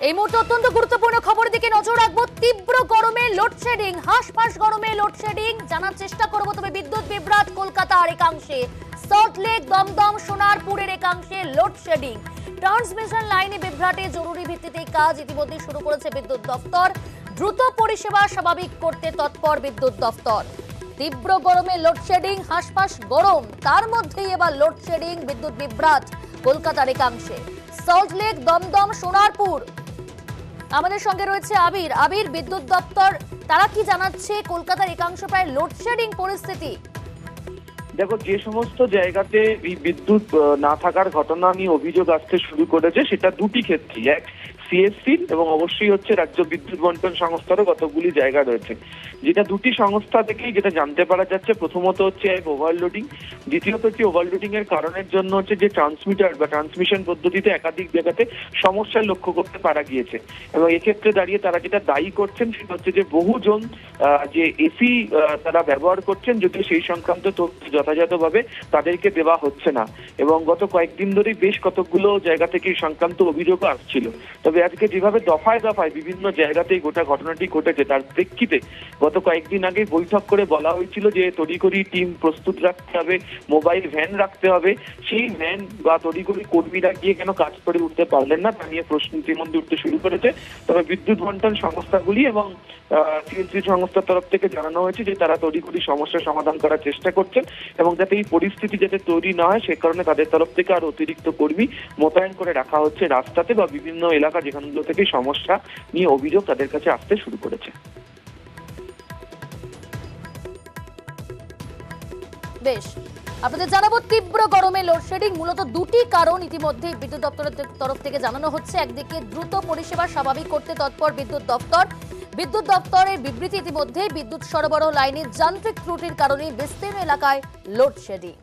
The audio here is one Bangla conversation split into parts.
এই মুহূর্তে অত্যন্ত গুরুত্বপূর্ণ খবরের দিকে নজর রাখবো। তীব্র গরমে লোডশেডিং, হাঁসফাঁস গরমে লোডশেডিং জানার চেষ্টা করবো। তবে বিদ্যুৎ বিভ্রাট কলকাতার একাংশে, সল্টলেক, দমদম, সোনারপুরের একাংশে লোডশেডিং। ট্রান্সমিশন লাইনে বিভ্রাটে জরুরি ভিত্তিতে কাজ ইতিমধ্যে শুরু করেছে বিদ্যুৎ দপ্তর। দ্রুত পরিষেবা স্বাভাবিক করতে তৎপর বিদ্যুৎ দপ্তর। তীব্র গরমে লোডশেডিং, হাঁসফাঁস গরম, তার মধ্যেই এবার লোডশেডিং, বিদ্যুৎ বিভ্রাট কলকাতার একাংশে, সল্টলেক, দমদম, সোনারপুর। আমাদের সঙ্গে রয়েছে আবির, বিদ্যুৎ দপ্তর তারা কি জানাচ্ছে? কলকাতার একাংশ প্রায় লোডশেডিং পরিস্থিতি। দেখো, যে সমস্ত জায়গাতে এই বিদ্যুৎ না থাকার ঘটনা নিয়ে অভিযোগ আসতে শুরু করেছে সেটা দুটি ক্ষেত্রে, এক সিএসসি এবং অবশ্যই হচ্ছে রাজ্য বিদ্যুৎ বন্টন সংস্থারও কতগুলি জায়গা রয়েছে, যেটা দুটি সংস্থা থেকেই যেটা জানতে পারা যাচ্ছে। প্রথমত হচ্ছে এক ওভারলোডিং, দ্বিতীয়ত হচ্ছে ওভারলোডিং এর কারণের জন্য হচ্ছে যে ট্রান্সমিটার বা ট্রান্সমিশন পদ্ধতিতে একাধিক জায়গাতে সমস্যার লক্ষ্য করতে পারা গিয়েছে। এবং এক্ষেত্রে দাঁড়িয়ে তারা যেটা দায়ী করছেন সেটা হচ্ছে যে বহুজন যে এসি তারা ব্যবহার করছেন, যদি সেই সংক্রান্ত তথ্য যথাযথভাবে তাদেরকে দেওয়া হচ্ছে না। এবং গত কয়েকদিন ধরেই বেশ কতগুলো জায়গা থেকে এই সংক্রান্ত অভিযোগও আসছিল। তবে আজকে যেভাবে দফায় দফায় বিভিন্ন জায়গাতেই গোটা ঘটনাটি ঘটেছে, তার প্রেক্ষিতে গত কয়েকদিন আগে বৈঠক করে বলা হয়েছিল যে তড়িঘড়ি টিম প্রস্তুত রাখতে হবে, মোবাইল ভ্যান রাখতে হবে। সেই ভ্যান বা তড়িঘড়ি কর্মীরা গিয়ে কেন কাজ করে উঠতে পারলেন না, তা নিয়ে প্রশ্ন ইতিমধ্যে উঠতে শুরু করেছে। তবে বিদ্যুৎ বন্টন সংস্থাগুলি এবং সিএসসি সংস্থার তরফ থেকে জানানো হয়েছে যে তারা তড়িঘড়ি সমস্যার সমাধান করার চেষ্টা করছেন এবং যাতে এই পরিস্থিতি যাতে তৈরি না হয় সে কারণে তাদের তরফ থেকে আরো অতিরিক্ত কর্মী মোতায়েন করে রাখা হচ্ছে রাস্তাতে বা বিভিন্ন এলাকা যেখানগুলো থেকে সমস্যা নিয়ে অভিযোগ তাদের কাছে আসতে শুরু করেছে। বেশ, আপনাদের জানাবো তীব্র গরমে লোডশেডিং মূলত দুটি কারণ ইতিমধ্যে বিদ্যুৎ দপ্তরের তরফ থেকে জানানো হচ্ছে। একদিকে দ্রুত পরিষেবা স্বাভাবিক করতে তৎপর বিদ্যুৎ দপ্তর। বিদ্যুৎ দপ্তরের বিবৃতি ইতিমধ্যে বিদ্যুৎ সরবরাহ লাইনের যান্ত্রিক ত্রুটির কারণে বিস্তীর্ণ এলাকায় লোডশেডিং।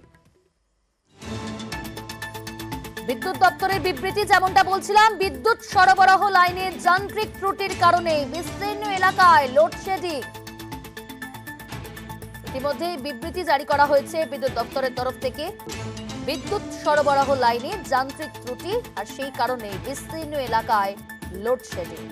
বিদ্যুৎ দপ্তরের বিবৃতি যেমনটা বলছিলাম, বিদ্যুৎ সরবরাহ লাইনের যান্ত্রিক ত্রুটির কারণে বিস্তীর্ণ এলাকায় লোডশেডিং। ইতিমধ্যে বিবৃতি জারি করা হয়েছে বিদ্যুৎ দপ্তরের তরফ থেকে। বিদ্যুৎ সরবরাহ লাইনে যান্ত্রিক ত্রুটি আর সেই কারণে বিস্তীর্ণ এলাকায় লোডশেডিং।